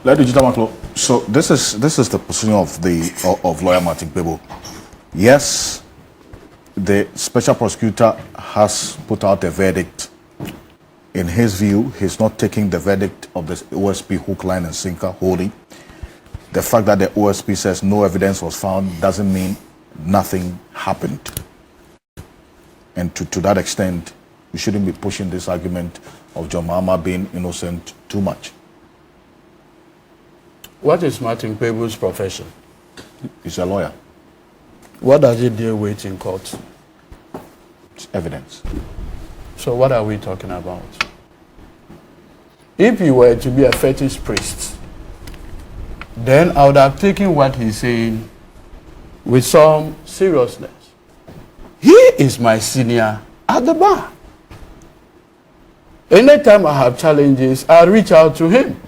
Edudzi Tamakloe. So this is the position of lawyer Martin Kpebu. Yes, the special prosecutor has put out a verdict. In his view, he's not taking the verdict of the OSP hook, line, and sinker holding. The fact that the OSP says no evidence was found doesn't mean nothing happened. And to that extent, we shouldn't be pushing this argument of John Mahama being innocent too much. What is Martin Kpebu's profession? He's a lawyer. What does he deal with in court? It's evidence. So what are we talking about? If he were to be a fetish priest, then I would have taken what he's saying with some seriousness. He is my senior at the bar. Anytime I have challenges, I reach out to him.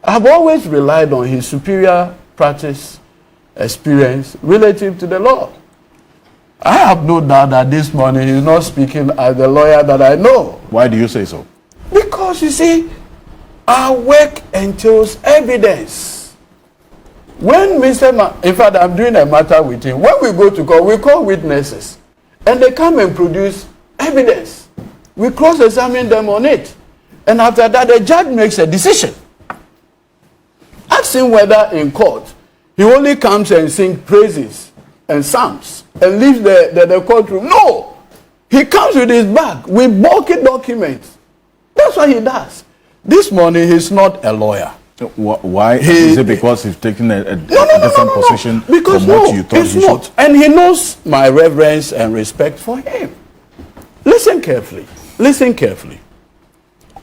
I've always relied on his superior practice experience relative to the law. I have no doubt that this morning he's not speaking as the lawyer that I know. Why do you say so? Because you see, our work entails evidence. When in fact, I'm doing a matter with him. When we go to court, we call witnesses, and they come and produce evidence. We cross-examine them on it, and after that, the judge makes a decision. Ask him whether in court he only comes and sings praises and psalms and leaves the courtroom. No, he comes with his bag with bulky documents. That's what he does. This morning he's not a lawyer. Why? Is it because he's taking a different position because from what you thought he should? And he knows my reverence and respect for him. Listen carefully. Listen carefully.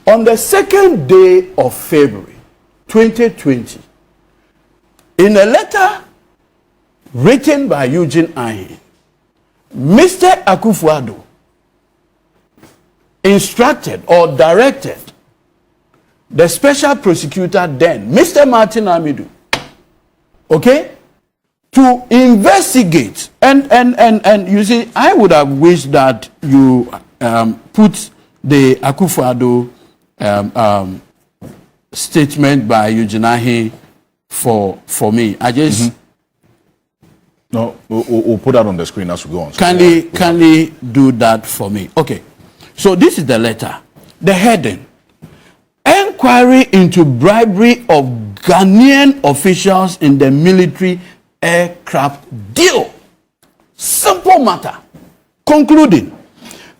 On the 2nd day of February 2020, in a letter written by Eugene Ahin, Mr. Akufo-Addo instructed or directed the special prosecutor then, Mr. Martin Amidu, okay, to investigate. And you see, I would have wished that you put the Akufo-Addo statement by Eugene Ahin for me. I just no, we'll put that on the screen as we go on. Kindly do that for me. Okay, so this is the letter. The heading: Enquiry into bribery of Ghanaian officials in the military aircraft deal. Simple matter. Concluding,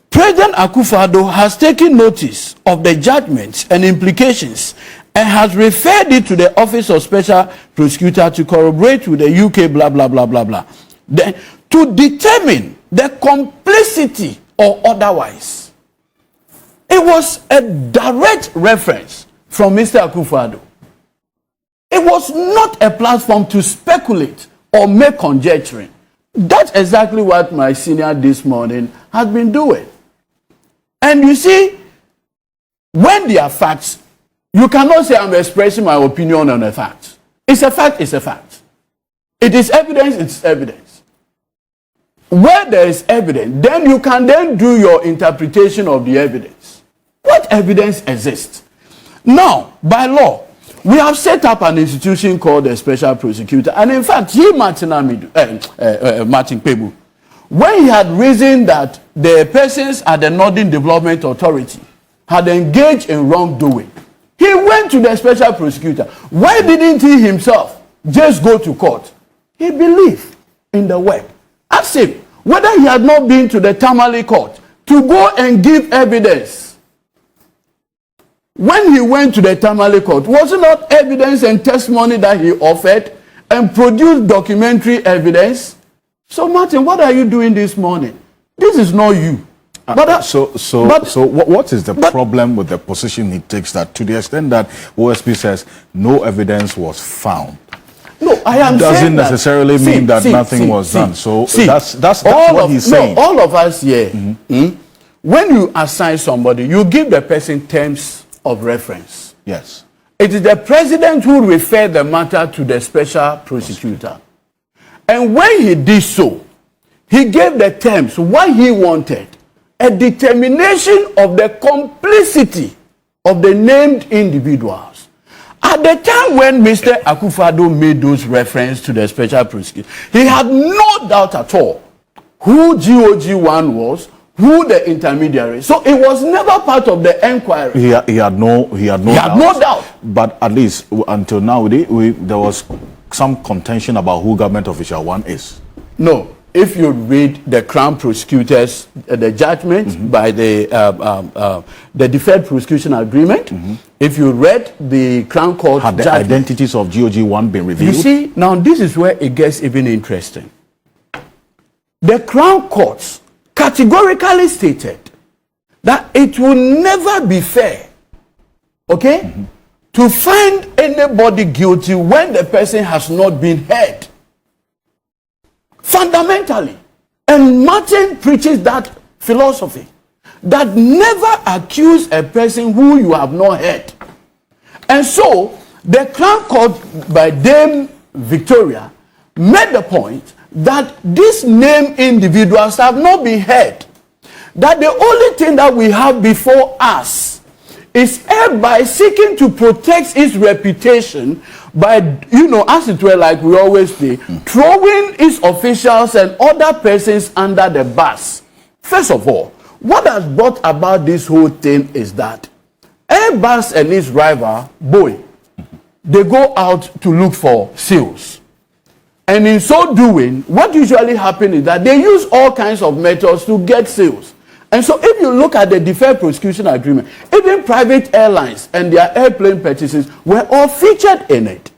President Akufo-Addo has taken notice of the judgments and implications and has referred it to the Office of Special Prosecutor to corroborate with the UK blah, blah, blah, blah, blah. Then, to determine the complicity or otherwise. It was a direct reference from Mr. Akufo-Addo. It was not a platform to speculate or make conjecturing. That's exactly what my senior this morning has been doing. And you see, when there are facts, you cannot say I'm expressing my opinion on a fact. It's a fact, it's a fact. It is evidence, it's evidence. Where there is evidence, then you can then do your interpretation of the evidence. What evidence exists? Now, by law, we have set up an institution called the Special Prosecutor. And in fact, Martin Kpebu, when he had reasoned that the persons at the Northern Development Authority had engaged in wrongdoing, he went to the Special Prosecutor. Why didn't he himself just go to court? He believed in the work. Ask him whether he had not been to the Tamale court to go and give evidence. When he went to the Tamale court, was it not evidence and testimony that he offered and produced documentary evidence? So Martin, what are you doing this morning? This is not you. So what is the problem with the position he takes, that to the extent that OSP says no evidence was found? No, I am doesn't necessarily mean that nothing was done. So that's what he's saying. No, all of us here, when you assign somebody, you give the person terms of reference. Yes. It is the president who referred the matter to the special prosecutor. And when he did so, he gave the terms, what he wanted, a determination of the complicity of the named individuals. At the time when Mr. Akufo-Addo made those reference to the special prosecutor, he had no doubt at all who GOG1 was, who the intermediary. So it was never part of the inquiry. He had no doubt. But at least until now, there was some contention about who government official one is. No. If you read the Crown Prosecutors, the judgment by the Deferred Prosecution Agreement, if you read the Crown Court had the judgment, identities of GOG1 been revealed? You see, now this is where it gets even interesting. The Crown Courts categorically stated that it will never be fair, okay, to find anybody guilty when the person has not been heard. Fundamentally. And Martin preaches that philosophy, that never accuse a person who you have not heard. And so the Crown Court by Dame Victoria made the point that these named individuals have not been heard. That the only thing that we have before us is Airbus seeking to protect its reputation by, as it were, like we always say, throwing its officials and other persons under the bus. First of all, what has brought about this whole thing is that Airbus and its rival, Boeing, they go out to look for sales. And in so doing, what usually happens is that they use all kinds of methods to get sales. And so if you look at the Deferred Prosecution Agreement, even private airlines and their airplane purchases were all featured in it.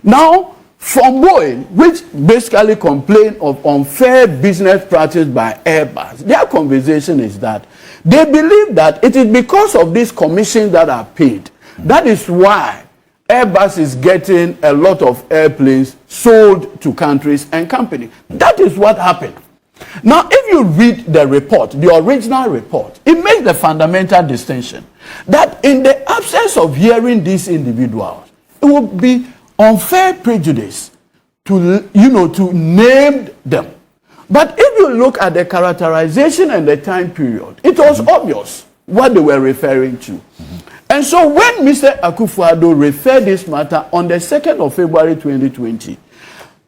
Now, from Boeing, which basically complained of unfair business practice by Airbus, their conversation is that they believe that it is because of these commissions that are paid. That is why Airbus is getting a lot of airplanes sold to countries and companies. That is what happened. Now, if you read the report, the original report, it makes the fundamental distinction that in the absence of hearing these individuals, it would be unfair prejudice to, to name them. But if you look at the characterization and the time period, it was obvious what they were referring to. And so when Mr. Akufo-Addo referred this matter on the 2nd of February 2020,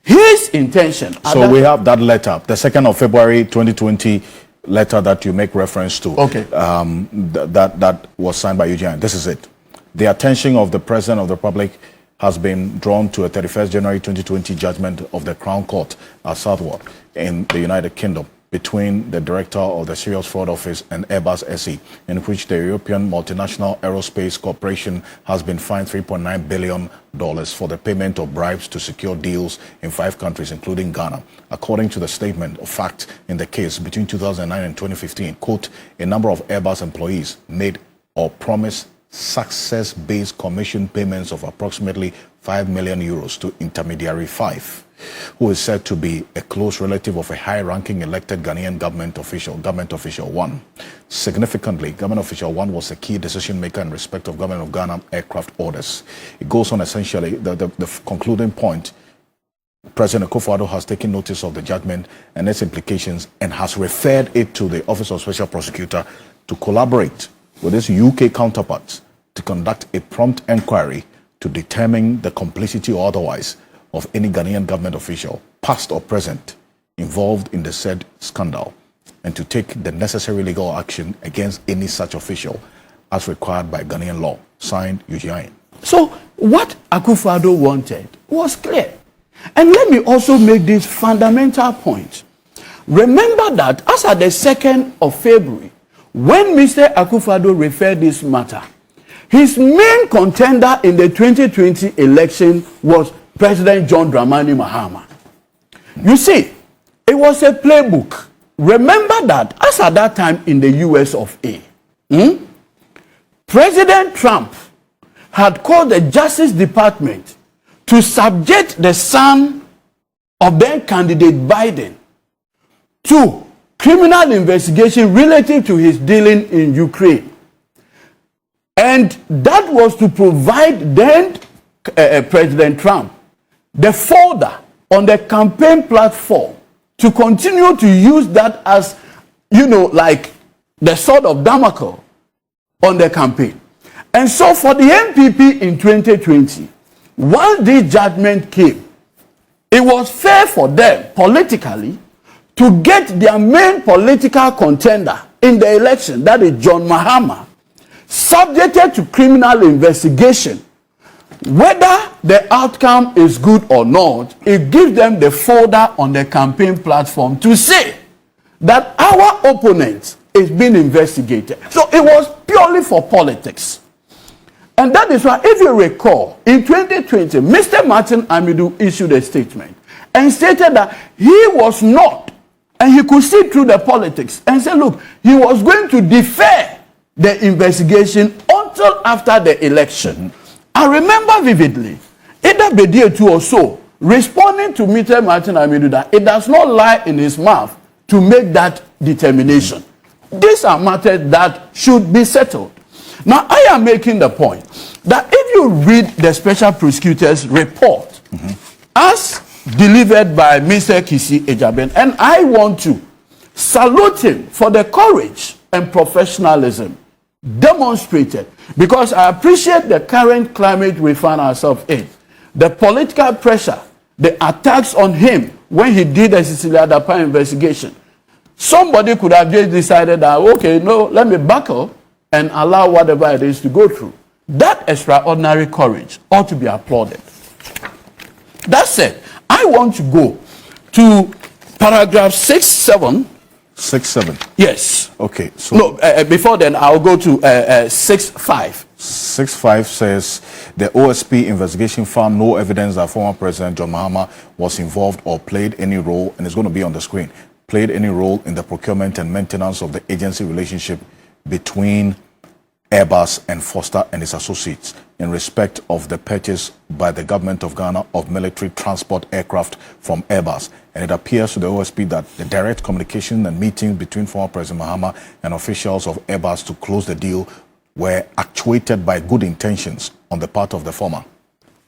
his intention... So we have that letter, the 2nd of February 2020 letter that you make reference to. Okay. That was signed by UGN. This is it. The attention of the President of the Republic has been drawn to a 31st January 2020 judgment of the Crown Court at Southwark in the United Kingdom between the Director of the Serious Fraud Office and Airbus SE, in which the European Multinational Aerospace Corporation has been fined $3.9 billion for the payment of bribes to secure deals in 5 countries, including Ghana. According to the statement of fact in the case, between 2009 and 2015, quote, a number of Airbus employees made or promised success-based commission payments of approximately 5 million euros to intermediary 5, who is said to be a close relative of a high-ranking elected Ghanaian government official 1. Significantly, government official 1 was a key decision maker in respect of government of Ghana aircraft orders. It goes on essentially, the concluding point, President Akufo-Addo has taken notice of the judgment and its implications and has referred it to the Office of Special Prosecutor to collaborate with its UK counterparts to conduct a prompt inquiry to determine the complicity or otherwise of any Ghanaian government official, past or present, involved in the said scandal, and to take the necessary legal action against any such official as required by Ghanaian law. Signed, UGN. So what Akufo-Addo wanted was clear. And let me also make this fundamental point. Remember that as at the 2nd of February, when Mr. Akufo-Addo referred this matter, his main contender in the 2020 election was President John Dramani Mahama. You see, it was a playbook. Remember that as at that time in the US of A, President Trump had called the Justice Department to subject the son of then candidate Biden to criminal investigation relative to his dealing in Ukraine. And that was to provide then President Trump the folder on the campaign platform to continue to use that as, like the sword of Damocles on the campaign. And so for the NPP in 2020, once this judgment came, it was fair for them politically to get their main political contender in the election, that is John Mahama, subjected to criminal investigation. Whether the outcome is good or not, it gives them the folder on the campaign platform to say that our opponent is being investigated. So it was purely for politics. And that is why, if you recall, in 2020, Mr. Martin Amidu issued a statement and stated that he was not, and he could see through the politics, and said, look, he was going to defer the investigation until after the election. I remember vividly, Ida Bedietu or so, responding to Mr. Martin Amidu that it does not lie in his mouth to make that determination. These are matters that should be settled. Now, I am making the point that if you read the special prosecutor's report, as delivered by Mr. Kisi Ejaben, and I want to salute him for the courage and professionalism demonstrated, because I appreciate the current climate we find ourselves in. The political pressure, the attacks on him when he did the Cecilia Dapa investigation. Somebody could have just decided that, okay, no, let me buckle and allow whatever it is to go through. That extraordinary courage ought to be applauded. That said, I want to go to paragraph 6.7. 6.7. Yes. Okay. So no, before then, I'll go to 6.5. 6.5 says the OSP investigation found no evidence that former President John Mahama was involved or played any role, and it's going to be on the screen, played any role in the procurement and maintenance of the agency relationship between Airbus and Foster and its associates in respect of the purchase by the government of Ghana of military transport aircraft from Airbus. And it appears to the OSP that the direct communication and meetings between former President Mahama and officials of Airbus to close the deal were actuated by good intentions on the part of the former.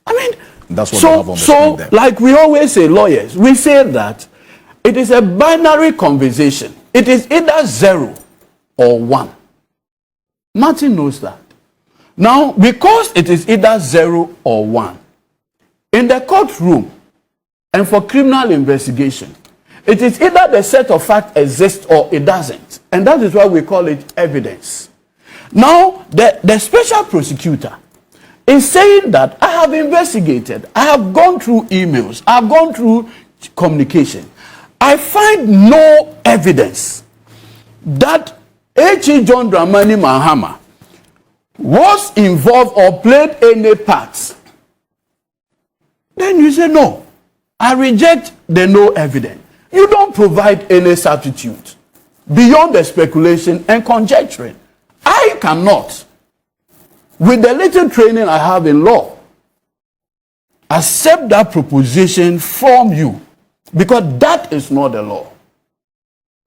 I mean, that's what we have on the screen there. Like we always say, lawyers, we say that it is a binary conversation. It is either 0 or 1. Martin knows that. Now, because it is either 0 or 1, in the courtroom and for criminal investigation, it is either the set of facts exists or it doesn't. And that is why we call it evidence. Now, the special prosecutor is saying that I have investigated, I have gone through emails, I have gone through communication. I find no evidence that H.E. John Dramani Mahama was involved or played any part. Then you say, no, I reject the no evidence. You don't provide any substitute beyond the speculation and conjecturing. I cannot, with the little training I have in law, accept that proposition from you, because that is not the law.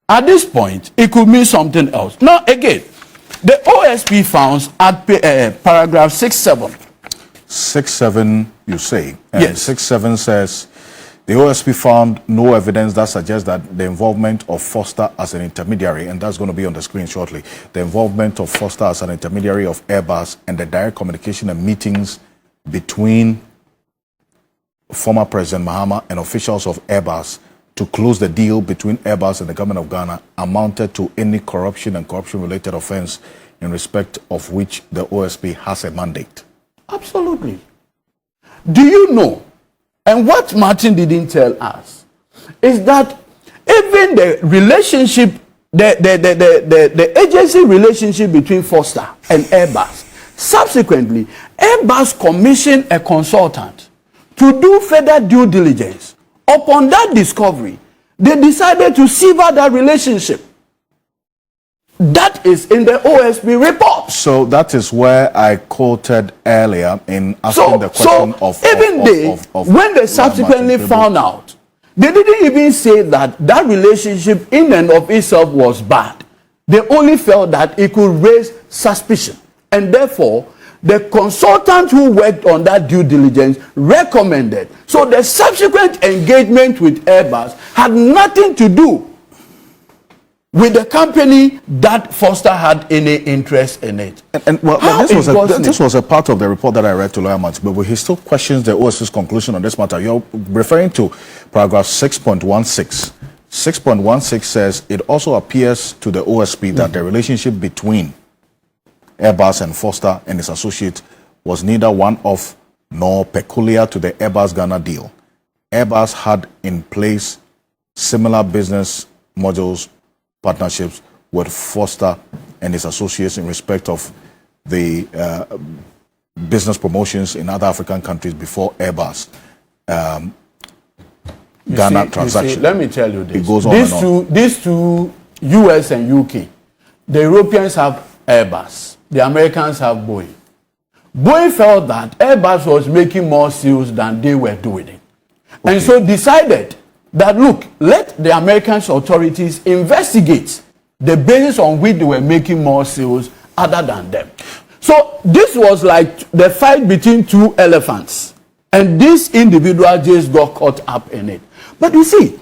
At this point, it could mean something else. Now, again, the OSP found at paragraph 6.7. 6.7, you say. And yes. 6.7 says, the OSP found no evidence that suggests that the involvement of Foster as an intermediary, and that's going to be on the screen shortly, the involvement of Foster as an intermediary of Airbus and the direct communication and meetings between former President Mahama and officials of Airbus to close the deal between Airbus and the government of Ghana amounted to any corruption and corruption-related offense in respect of which the OSP has a mandate. Absolutely. Do you know, and what Martin didn't tell us, is that even the relationship, the agency relationship between Foster and Airbus, subsequently, Airbus commissioned a consultant to do further due diligence. Upon that discovery, they decided to sever that relationship. That is in the OSP report. So that is where I quoted earlier in asking the question when they subsequently found out, they didn't even say that that relationship in and of itself was bad. They only felt that it could raise suspicion. And therefore, the consultant who worked on that due diligence recommended. So the subsequent engagement with Airbus had nothing to do with the company that Foster had any interest in it. This was a part of the report that I read to Lawyer Matthew, but he still questions the OSC's conclusion on this matter. You're referring to paragraph 6.16. 6.16 says it also appears to the OSP that the relationship between Airbus and Foster and his associate was neither one-off nor peculiar to the Airbus Ghana deal. Airbus had in place similar business models, partnerships with Foster and his associates in respect of the business promotions in other African countries before Airbus Ghana transaction. Let me tell you this. It goes on these two, US and UK, the Europeans have Airbus, the Americans have Boeing. Boeing felt that Airbus was making more sales than they were doing it. Okay. And so decided that, look, let the American authorities investigate the basis on which they were making more sales other than them. So this was like the fight between two elephants. And this individual just got caught up in it. But you see,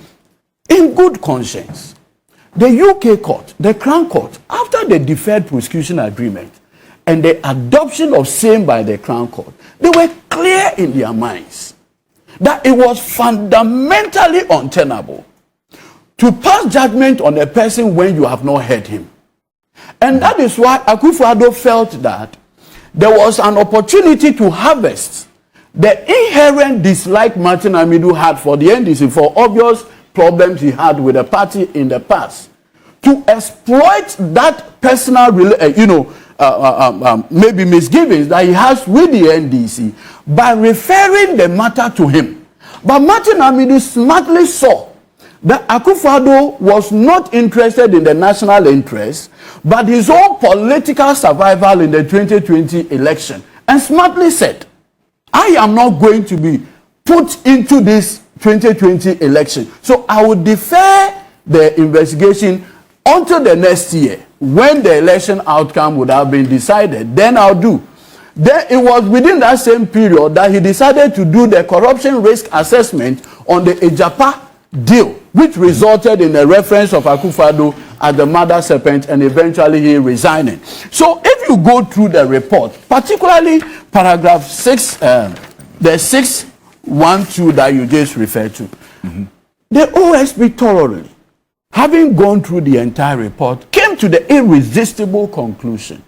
in good conscience, the UK court, the Crown Court, after the deferred prosecution agreement and the adoption of same by the Crown Court, they were clear in their minds that it was fundamentally untenable to pass judgment on a person when you have not heard him. And that is why Akufo-Addo felt that there was an opportunity to harvest the inherent dislike Martin Amidu had for the NDC for obvious problems he had with the party in the past, to exploit that personal, maybe misgivings that he has with the NDC by referring the matter to him. But Martin Amidu smartly saw that Akufo-Addo was not interested in the national interest, but his own political survival in the 2020 election, and smartly said, I am not going to be put into this 2020 election. So I will defer the investigation until the next year, when the election outcome would have been decided. Then I'll do. Then it was within that same period that he decided to do the corruption risk assessment on the Ejapa deal, which resulted in a reference of Akufo-Addo as the mother serpent, and eventually he resigning. So if you go through the report, particularly paragraph 6, the 612 that you just referred to, the OSP thoroughly, having gone through the entire report, came to the irresistible conclusion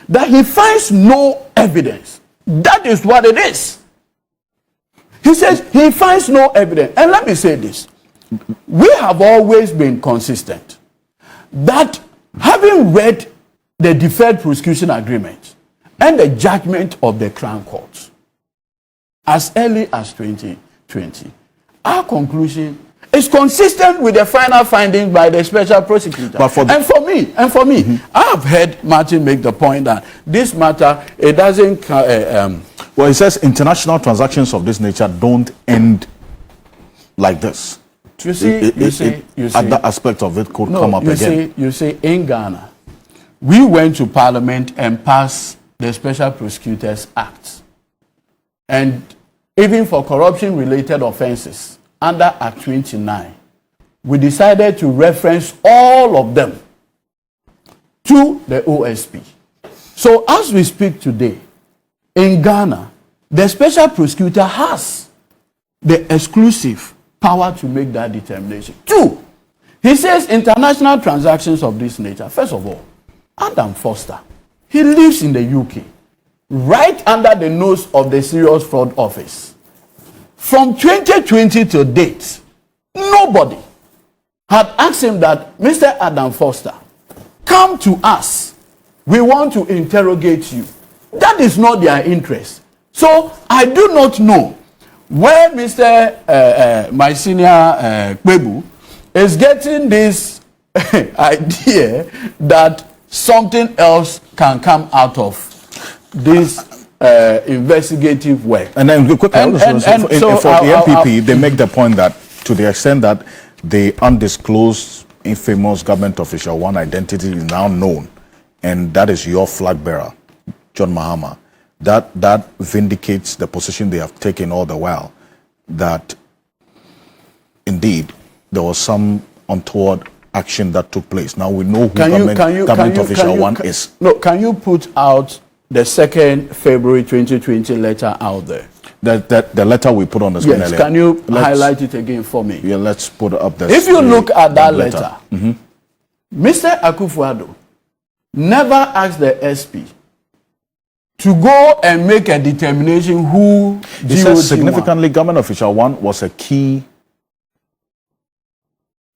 that he finds no evidence. That is what it is. He says he finds no evidence. And let me say this. We have always been consistent that having read the deferred prosecution agreement and the judgment of the Crown Court as early as 2020, our conclusion is consistent with the final finding by the special prosecutor. But and for me, I have heard Martin make the point that this matter, it doesn't. Well, he says international transactions of this nature don't end like this. You see, that aspect of it could come up again. You see, in Ghana, we went to Parliament and passed the Special Prosecutors Act. And even for corruption-related offenses, under Act 29, we decided to reference all of them to the OSP. So as we speak today, in Ghana, the Special Prosecutor has the exclusive power to make that determination. 2, he says international transactions of this nature. First of all, Adam Foster, he lives in the UK, right under the nose of the Serious Fraud Office. From 2020 to date, nobody had asked him that, Mr. Adam Foster, come to us. We want to interrogate you. That is not their interest. So I do not know where Mr. My senior Kpebu is getting this idea that something else can come out of this investigative work. And then for the MPP, they make the point that to the extent that the undisclosed infamous government official, one identity is now known, and that is your flag bearer, John Mahama, that vindicates the position they have taken all the while, that indeed there was some untoward action that took place. Now we know who government official one is. No, can you put out the 2nd February 2020 letter out there? The letter we put on the screen earlier. Can you highlight it again for me? Yeah, let's put it up there. If you look at that letter, Mr. Akufo-Addo never asked the SP to go and make a determination who he says significantly government official one was a key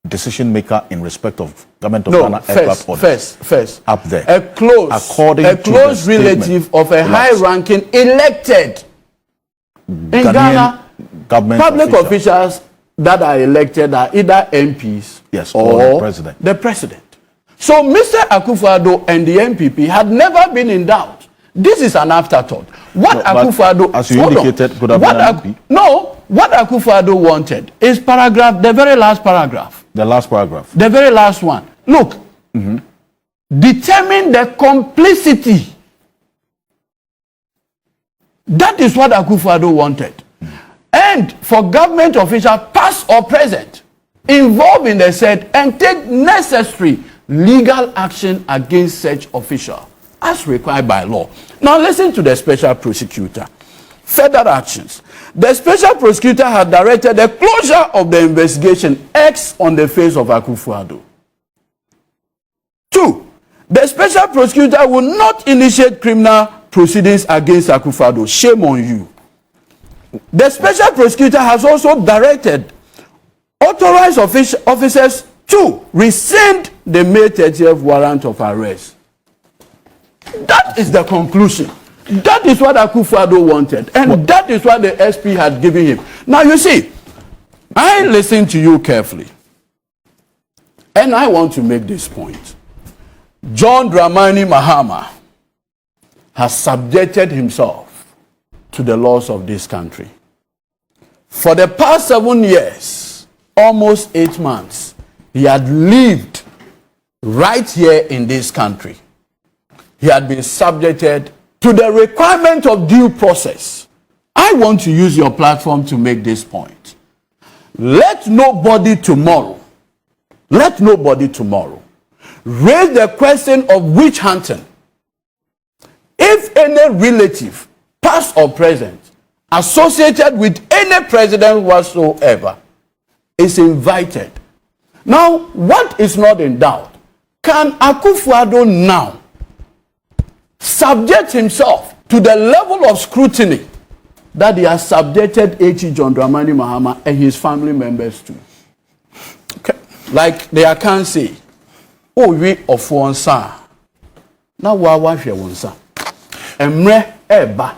decision maker in respect of government of Ghana aircraft orders. First, up there. A close relative of a high-ranking elected in Ghana. Government public officials that are elected are either MPs or the president. So Mr. Akufo-Addo and the MPP had never been in doubt. This is an afterthought. What Akufo-Addo, as you indicated, could have been what Akufo-Addo wanted is the very last paragraph. The last paragraph. The very last one. Look, determine the complicity. That is what Akufo-Addo wanted. And for government officials, past or present, involved in the said and take necessary legal action against such official as required by law. Now listen to the special prosecutor. Further actions. The special prosecutor had directed the closure of the investigation X on the face of Akufo-Addo. 2. The special prosecutor will not initiate criminal proceedings against Akufo-Addo. Shame on you. The special prosecutor has also directed authorized officers to rescind the May 30th warrant of arrest. That is the conclusion. That is what Akufo-Addo wanted. And that is what the SP had given him. Now you see, I listened to you carefully. And I want to make this point. John Dramani Mahama has subjected himself to the laws of this country. For the past 7 years, almost 8 months, he had lived right here in this country. He had been subjected to the requirement of due process. I want to use your platform to make this point. Let nobody tomorrow raise the question of witch hunting. If any relative, past or present, associated with any president whatsoever, is invited. Now, what is not in doubt? Can Akufo-Addo now subject himself to the level of scrutiny that he has subjected H.E. John Dramani Mahama and his family members to? Okay. Like they can say, oh, we of one son. Now, what was your one son? Emre Eba.